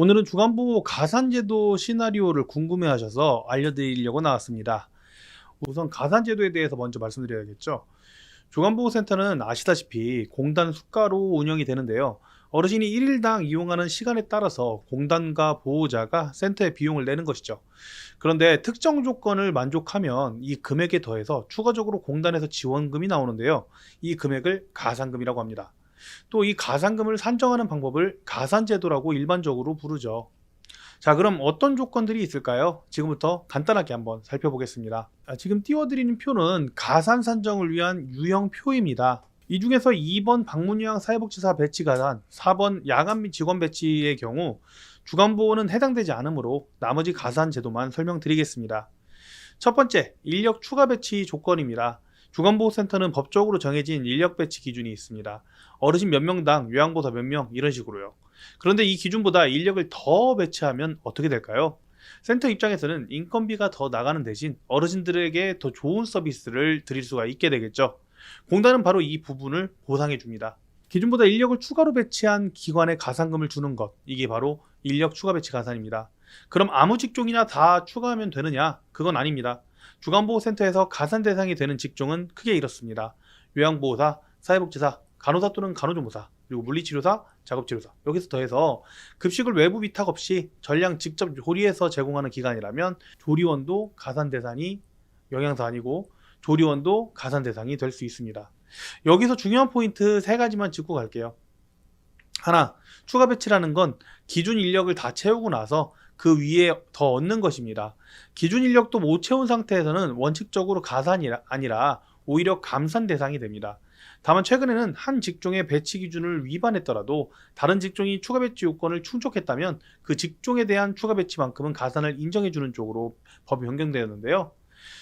오늘은 주간보호 가산제도 시나리오를 궁금해하셔서 알려드리려고 나왔습니다. 우선 가산제도에 대해서 먼저 말씀드려야겠죠. 주간보호센터는 아시다시피 공단 수가로 운영이 되는데요. 어르신이 1일당 이용하는 시간에 따라서 공단과 보호자가 센터에 비용을 내는 것이죠. 그런데 특정 조건을 만족하면 이 금액에 더해서 추가적으로 공단에서 지원금이 나오는데요. 이 금액을 가산금이라고 합니다. 또 이 가산금을 산정하는 방법을 가산제도라고 일반적으로 부르죠. 자, 그럼 어떤 조건들이 있을까요? 지금부터 간단하게 한번 살펴보겠습니다. 지금 띄워드리는 표는 가산 산정을 위한 유형표입니다. 이 중에서 2번 방문요양 사회복지사 배치 가산, 4번 야간 및 직원 배치의 경우 주간보호는 해당되지 않으므로 나머지 가산 제도만 설명드리겠습니다. 첫 번째, 인력 추가 배치 조건입니다. 주간보호센터는 법적으로 정해진 인력 배치 기준이 있습니다. 어르신 몇 명당 요양보호사 몇 명 이런 식으로요. 그런데 이 기준보다 인력을 더 배치하면 어떻게 될까요? 센터 입장에서는 인건비가 더 나가는 대신 어르신들에게 더 좋은 서비스를 드릴 수가 있게 되겠죠. 공단은 바로 이 부분을 보상해 줍니다. 기준보다 인력을 추가로 배치한 기관에 가산금을 주는 것, 이게 바로 인력 추가 배치 가산입니다. 그럼 아무 직종이나 다 추가하면 되느냐? 그건 아닙니다. 주간보호센터에서 가산 대상이 되는 직종은 크게 이렇습니다. 요양보호사, 사회복지사, 간호사 또는 간호조무사, 그리고 물리치료사, 작업치료사, 여기서 더해서 급식을 외부 위탁 없이 전량 직접 조리해서 제공하는 기관이라면 조리원도 가산 대상이 영양사 아니고 조리원도 가산 대상이 될 수 있습니다. 여기서 중요한 포인트 세 가지만 짚고 갈게요. 하나, 추가 배치라는 건 기준 인력을 다 채우고 나서 그 위에 더 얻는 것입니다. 기준 인력도 못 채운 상태에서는 원칙적으로 가산이 아니라 오히려 감산 대상이 됩니다. 다만 최근에는 한 직종의 배치 기준을 위반했더라도 다른 직종이 추가 배치 요건을 충족했다면 그 직종에 대한 추가 배치만큼은 가산을 인정해주는 쪽으로 법이 변경되었는데요.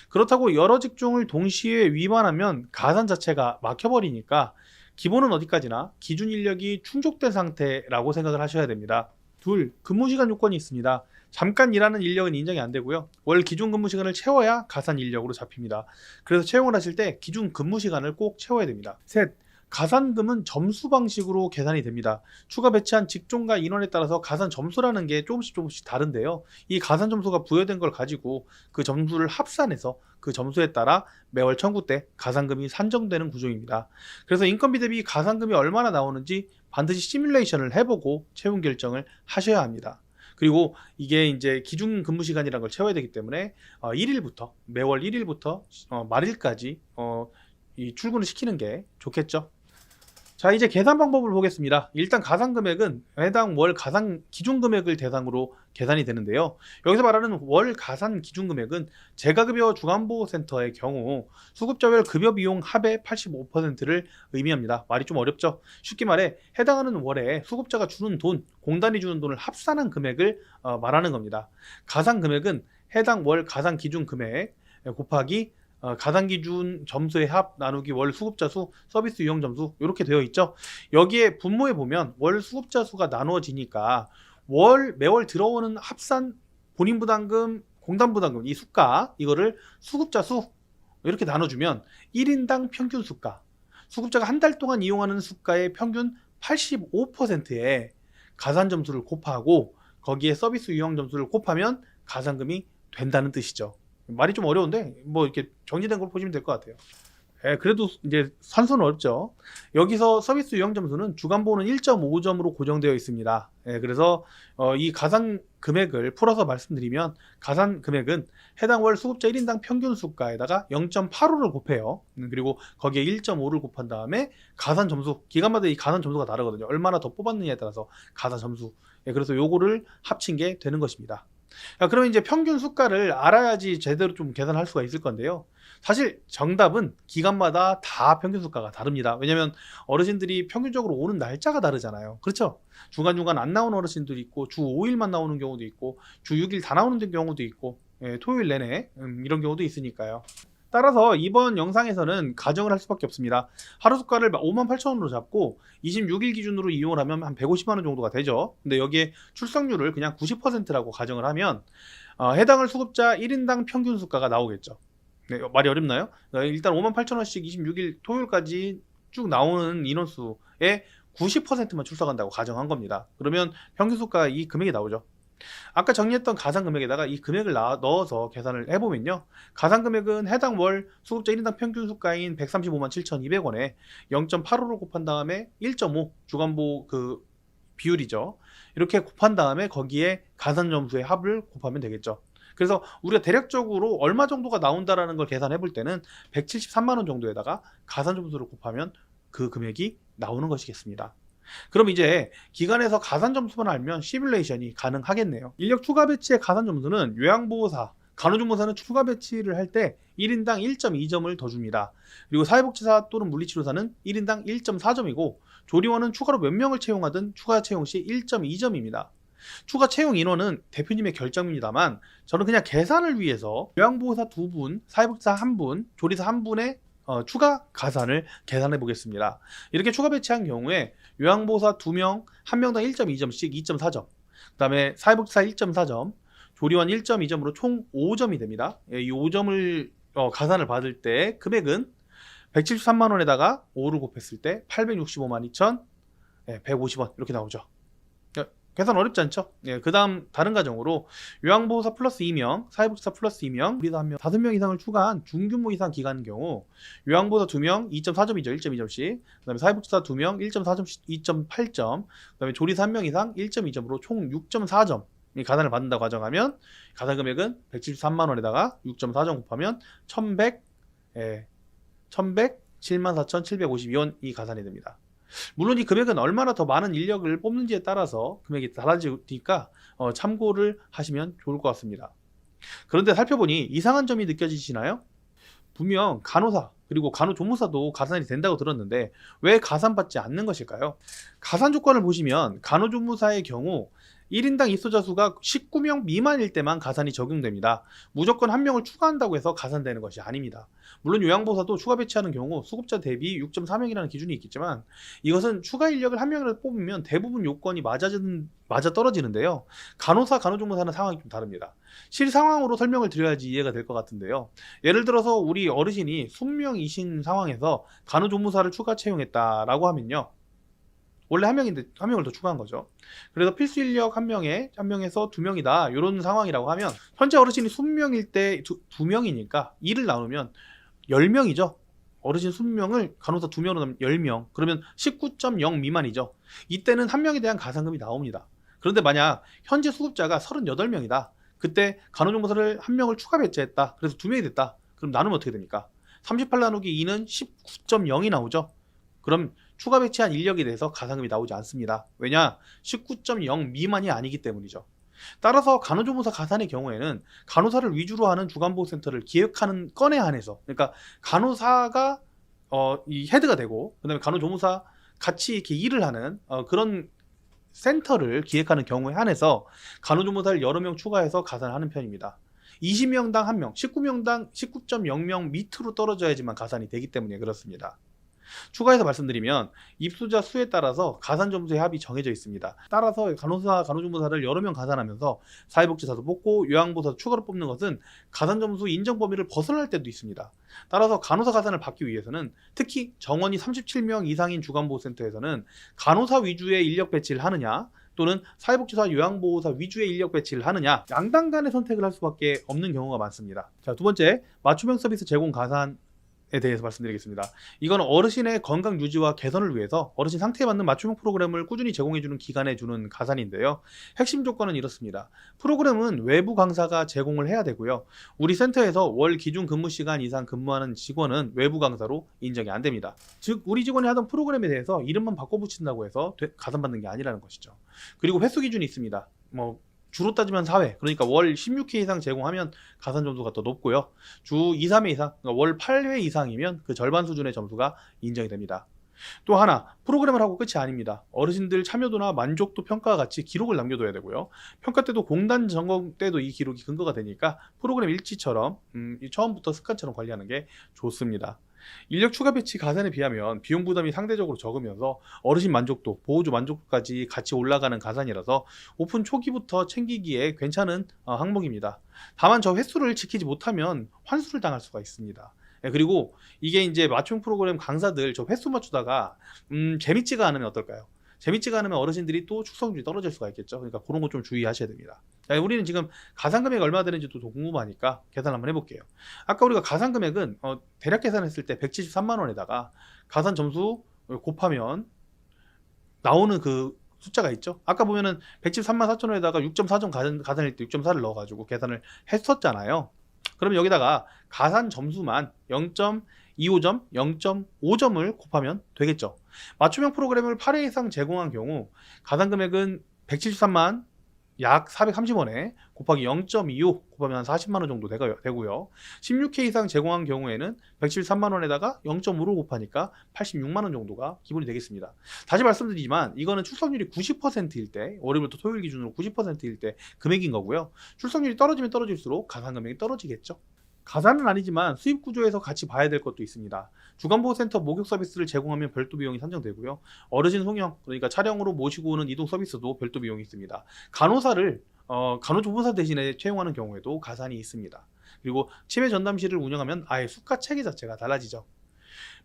그렇다고 여러 직종을 동시에 위반하면 가산 자체가 막혀버리니까 기본은 어디까지나 기준 인력이 충족된 상태라고 생각을 하셔야 됩니다. 둘, 근무시간 요건이 있습니다. 잠깐 일하는 인력은 인정이 안 되고요. 월 기준 근무 시간을 채워야 가산 인력으로 잡힙니다. 그래서 채용을 하실 때 기준 근무 시간을 꼭 채워야 됩니다. 셋, 가산금은 점수 방식으로 계산이 됩니다. 추가 배치한 직종과 인원에 따라서 가산 점수라는 게 조금씩 다른데요. 이 가산 점수가 부여된 걸 가지고 그 점수를 합산해서 그 점수에 따라 매월 청구 때 가산금이 산정되는 구조입니다. 그래서 인건비 대비 가산금이 얼마나 나오는지 반드시 시뮬레이션을 해보고 채용 결정을 하셔야 합니다. 그리고 이게 이제 기준 근무 시간이라는 걸 채워야 되기 때문에 1일부터 매월 1일부터 말일까지 이 출근을 시키는 게 좋겠죠. 자, 이제 계산 방법을 보겠습니다. 일단 가산 금액은 해당 월 가산 기준 금액을 대상으로 계산이 되는데요. 여기서 말하는 월 가산 기준 금액은 재가급여 주간보호센터의 경우 수급자별 급여 비용 합의 85%를 의미합니다. 말이 좀 어렵죠? 쉽게 말해 해당하는 월에 수급자가 주는 돈, 공단이 주는 돈을 합산한 금액을 말하는 겁니다. 가산 금액은 해당 월 가산 기준 금액 곱하기 가산 기준 점수의 합 나누기 월 수급자 수 서비스 유형 점수 이렇게 되어 있죠. 여기에 분모에 보면 월 수급자 수가 나누어지니까 매월 들어오는 합산 본인 부담금, 공단 부담금 이 수가 이거를 수급자 수 이렇게 나눠주면 1인당 평균 수가, 수급자가 한 달 동안 이용하는 수가의 평균 85%에 가산 점수를 곱하고 거기에 서비스 유형 점수를 곱하면 가산금이 된다는 뜻이죠. 말이 좀 어려운데 뭐 이렇게 정리된 걸 보시면 될 것 같아요. 그래도 이제 산수는 어렵죠. 여기서 서비스 유형 점수는 주간보호는 1.5점으로 고정되어 있습니다. 그래서 이 가산 금액을 풀어서 말씀드리면 가산 금액은 해당 월 수급자 1인당 평균 수가에다가 0.85를 곱해요. 그리고 거기에 1.5를 곱한 다음에 가산 점수, 기간마다 이 가산 점수가 다르거든요. 얼마나 더 뽑았느냐에 따라서 가산 점수. 그래서 요거를 합친 게 되는 것입니다. 그러면 이제 평균 수가를 알아야지 제대로 좀 계산할 수가 있을 건데요. 사실 정답은 기간마다 다 평균 수가가 다릅니다. 왜냐면 어르신들이 평균적으로 오는 날짜가 다르잖아요. 그렇죠? 중간중간 안 나오는 어르신들이 있고 주 5일만 나오는 경우도 있고 주 6일 다 나오는 경우도 있고 토요일 내내 이런 경우도 있으니까요. 따라서 이번 영상에서는 가정을 할 수밖에 없습니다. 하루 수가를 58,000원으로 잡고 26일 기준으로 이용을 하면 한 150만 원 정도가 되죠. 근데 여기에 출석률을 그냥 90%라고 가정을 하면 해당할 수급자 1인당 평균 수가가 나오겠죠. 네, 말이 어렵나요? 일단 58,000원씩 26일 토요일까지 쭉 나오는 인원수의 90%만 출석한다고 가정한 겁니다. 그러면 평균 수가가 이 금액이 나오죠. 아까 정리했던 가산 금액에다가 이 금액을 넣어서 계산을 해보면요, 가산 금액은 해당 월 수급자 1인당 평균 수가인 135만 7,200원에 0.85를 곱한 다음에 1.5 주간보 그 비율이죠. 이렇게 곱한 다음에 거기에 가산 점수의 합을 곱하면 되겠죠. 그래서 우리가 대략적으로 얼마 정도가 나온다라는 걸 계산해 볼 때는 173만 원 정도에다가 가산 점수를 곱하면 그 금액이 나오는 것이겠습니다. 그럼 이제 기간에서 가산 점수만 알면 시뮬레이션이 가능하겠네요. 인력 추가 배치의 가산 점수는 요양보호사, 간호조무사는 추가 배치를 할 때 1인당 1.2점을 더 줍니다. 그리고 사회복지사 또는 물리치료사는 1인당 1.4점이고 조리원은 추가로 몇 명을 채용하든 추가 채용 시 1.2점입니다. 추가 채용 인원은 대표님의 결정입니다만 저는 그냥 계산을 위해서 요양보호사 2분, 사회복지사 1분, 조리사 1분의 추가 가산을 계산해 보겠습니다. 이렇게 추가 배치한 경우에 요양보호사 2명, 1명당 1.2점씩 2.4점, 그 다음에 사회복지사 1.4점, 조리원 1.2점으로 총 5점이 됩니다. 이 5점을 가산을 받을 때 금액은 173만 원에다가 5를 곱했을 때 865만 2,150원 이렇게 나오죠. 계산 어렵지 않죠? 그 다음 다른 가정으로 요양보호사 플러스 2명, 사회복지사 플러스 2명, 우리도 1명, 5명 이상을 추가한 중규모 이상 기간인 경우 요양보호사 2명 2.4점이죠. 1.2점씩. 그 다음에 사회복지사 2명 1.4점씩 2.8점, 그 다음에 조리사 1명 이상 1.2점으로 총 6.4점 가산을 받는다고 가정하면 가산 금액은 173만 원에다가 6.4점 곱하면 1,107만 4,752원이 가산이 됩니다. 물론 이 금액은 얼마나 더 많은 인력을 뽑는지에 따라서 금액이 달라지니까 참고를 하시면 좋을 것 같습니다. 그런데 살펴보니 이상한 점이 느껴지시나요? 분명 간호사 그리고 간호조무사도 가산이 된다고 들었는데 왜 가산받지 않는 것일까요? 가산 조건을 보시면 간호조무사의 경우 1인당 입소자 수가 19명 미만일 때만 가산이 적용됩니다. 무조건 1명을 추가한다고 해서 가산되는 것이 아닙니다. 물론 요양보호사도 추가 배치하는 경우 수급자 대비 6.4명이라는 기준이 있겠지만 이것은 추가 인력을 1명이라도 뽑으면 대부분 요건이 맞아 떨어지는데요. 간호사, 간호조무사는 상황이 좀 다릅니다. 실상황으로 설명을 드려야지 이해가 될 것 같은데요. 예를 들어서 우리 어르신이 숙명이신 상황에서 간호조무사를 추가 채용했다라고 하면요, 원래 1명인데 1명을 더 추가한 거죠. 그래서 필수 인력 1명에서 2명이다 이런 상황이라고 하면 현재 어르신이 숙명일 때 2명이니까 2를 나누면 10명이죠. 어르신 숙명을 간호사 2명으로 나누면 10명. 그러면 19.0 미만이죠. 이때는 1명에 대한 가산금이 나옵니다. 그런데 만약 현재 수급자가 38명이다. 그때 간호조무사를 1명을 추가 배치했다. 그래서 2명이 됐다. 그럼 나누면 어떻게 됩니까? 38 나누기 2는 19.0이 나오죠. 그럼 추가 배치한 인력에 대해서 가산금이 나오지 않습니다. 왜냐? 19.0 미만이 아니기 때문이죠. 따라서 간호조무사 가산의 경우에는 간호사를 위주로 하는 주간보호센터를 기획하는 건에 한해서, 그러니까 간호사가 이 헤드가 되고 그다음에 간호조무사 같이 이렇게 일을 하는 그런 센터를 기획하는 경우에 한해서 간호조무사를 여러 명 추가해서 가산하는 편입니다. 20명당 1명, 19명당 19.0명 밑으로 떨어져야지만 가산이 되기 때문에 그렇습니다. 추가해서 말씀드리면 입소자 수에 따라서 가산 점수의 합이 정해져 있습니다. 따라서 간호사, 간호조무사를 여러 명 가산하면서 사회복지사도 뽑고 요양보호사도 추가로 뽑는 것은 가산 점수 인정 범위를 벗어날 때도 있습니다. 따라서 간호사 가산을 받기 위해서는 특히 정원이 37명 이상인 주간보호센터에서는 간호사 위주의 인력 배치를 하느냐 또는 사회복지사 요양보호사 위주의 인력 배치를 하느냐 양당 간의 선택을 할 수밖에 없는 경우가 많습니다. 자, 두 번째, 맞춤형 서비스 제공 가산 에 대해서 말씀드리겠습니다. 이건 어르신의 건강 유지와 개선을 위해서 어르신 상태에 맞는 맞춤형 프로그램을 꾸준히 제공해주는 기관에 주는 가산인데요. 핵심 조건은 이렇습니다. 프로그램은 외부 강사가 제공을 해야 되고요. 우리 센터에서 월 기준 근무 시간 이상 근무하는 직원은 외부 강사로 인정이 안 됩니다. 즉 우리 직원이 하던 프로그램에 대해서 이름만 바꿔붙인다고 해서 가산받는 게 아니라는 것이죠. 그리고 횟수 기준이 있습니다. 주로 따지면 4회, 그러니까 월 16회 이상 제공하면 가산 점수가 더 높고요. 주 2, 3회 이상, 그러니까 월 8회 이상이면 그 절반 수준의 점수가 인정이 됩니다. 또 하나, 프로그램을 하고 끝이 아닙니다. 어르신들 참여도나 만족도 평가와 같이 기록을 남겨둬야 되고요. 평가 때도 공단 점검 때도 이 기록이 근거가 되니까 프로그램 일지처럼 처음부터 습관처럼 관리하는 게 좋습니다. 인력 추가 배치 가산에 비하면 비용 부담이 상대적으로 적으면서 어르신 만족도, 보호조 만족도까지 같이 올라가는 가산이라서 오픈 초기부터 챙기기에 괜찮은 항목입니다. 다만 저 횟수를 지키지 못하면 환수를 당할 수가 있습니다. 예, 그리고 이게 이제 맞춤 프로그램 강사들 저 횟수 맞추다가 재밌지가 않으면 어떨까요? 재밌지가 않으면 어르신들이 또 출석률이 떨어질 수가 있겠죠. 그러니까 그런 거 좀 주의하셔야 됩니다. 자, 우리는 지금 가산 금액이 얼마 되는지도 더 궁금하니까 계산 한번 해볼게요. 아까 우리가 가산 금액은 대략 계산했을 때 173만 원에다가 가산 점수 곱하면 나오는 그 숫자가 있죠. 아까 보면은 173만 4천 원에다가 6.4점 가산일 때 6.4를 넣어가지고 계산을 했었잖아요. 그러면 여기다가 가산 점수만 0.25점, 0.5점을 곱하면 되겠죠. 맞춤형 프로그램을 8회 이상 제공한 경우 가산 금액은 173만 약 430원에 곱하기 0.25 곱하면 한 40만 원 정도 되고요. 16회 이상 제공한 경우에는 173만 원에다가 0.5를 곱하니까 86만 원 정도가 기본이 되겠습니다. 다시 말씀드리지만 이거는 출석률이 90%일 때, 월요일부터 토요일 기준으로 90%일 때 금액인 거고요. 출석률이 떨어지면 떨어질수록 가산 금액이 떨어지겠죠. 가산은 아니지만 수입 구조에서 같이 봐야 될 것도 있습니다. 주간보호센터 목욕 서비스를 제공하면 별도 비용이 산정되고요. 어르신 송영, 그러니까 차량으로 모시고 오는 이동 서비스도 별도 비용이 있습니다. 간호사를 간호조무사 대신에 채용하는 경우에도 가산이 있습니다. 그리고 치매 전담실을 운영하면 아예 수가 체계 자체가 달라지죠.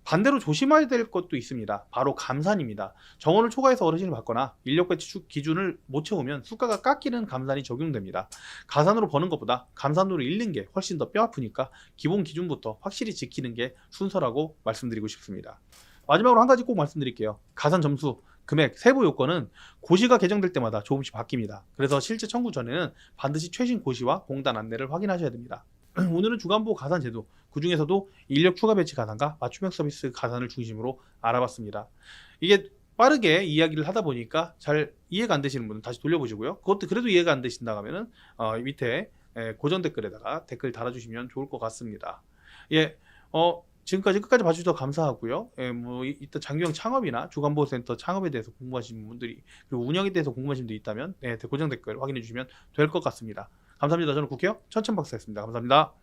반대로 조심해야 될 것도 있습니다. 바로 감산입니다. 정원을 초과해서 어르신을 받거나 인력 배치 기준을 못 채우면 수가가 깎이는 감산이 적용됩니다. 가산으로 버는 것보다 감산으로 잃는 게 훨씬 더 뼈아프니까 기본 기준부터 확실히 지키는 게 순서라고 말씀드리고 싶습니다. 마지막으로 한 가지 꼭 말씀드릴게요. 가산 점수, 금액, 세부 요건은 고시가 개정될 때마다 조금씩 바뀝니다. 그래서 실제 청구 전에는 반드시 최신 고시와 공단 안내를 확인하셔야 됩니다. 오늘은 주간보호 가산 제도, 그 중에서도 인력 추가 배치 가산과 맞춤형 서비스 가산을 중심으로 알아봤습니다. 이게 빠르게 이야기를 하다 보니까 잘 이해가 안 되시는 분은 다시 돌려보시고요. 그것도 그래도 이해가 안 되신다 하면은 밑에 고정 댓글에다가 댓글 달아주시면 좋을 것 같습니다. 예, 지금까지 끝까지 봐주셔서 감사하고요. 예, 뭐 이따 장기형 창업이나 주간보호센터 창업에 대해서 궁금하신 분들이, 그리고 운영에 대해서 궁금하신 분들이 있다면 고정 댓글 확인해 주시면 될 것 같습니다. 감사합니다. 저는 국회의원 천천박사였습니다. 감사합니다.